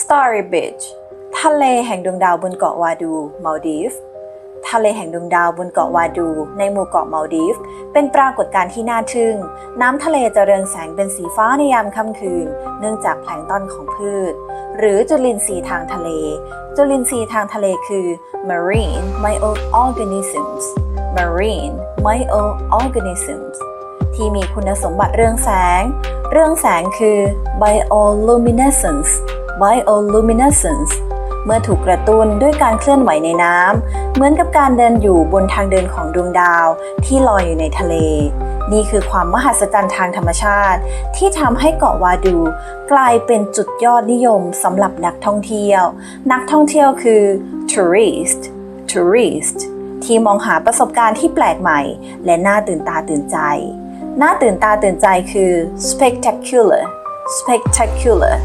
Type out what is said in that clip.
Starry Beach ทะเลแห่งดวงดาวบนเกาะวาดูมัลดีฟทะเลแห่งดวงดาวบนเกาะวาดูในหมู่เกาะมัลดีฟเป็นปรากฏการณ์ที่น่าทึ่งน้ำทะเลจะเรืองแสงเป็นสีฟ้าในยามค่ำคืนเนื่องจากแพลงก์ตอนของพืชหรือจุลินทรีย์ทางทะเลจุลินทรีย์ทางทะเลคือ marine microorganisms marine microorganisms ที่มีคุณสมบัติเรืองแสงคือ bioluminescence bioluminescence เมื่อถูกกระตุ้นด้วยการเคลื่อนไหวในน้ำเหมือนกับการเดินอยู่บนทางเดินของดวงดาวที่ลอยอยู่ในทะเลนี่คือความมหัศจรรย์ทางธรรมชาติที่ทำให้เกาะวาดูกลายเป็นจุดยอดนิยมสำหรับนักท่องเที่ยวคือ tourist ที่มองหาประสบการณ์ที่แปลกใหม่และน่าตื่นตาตื่นใจคือ spectacular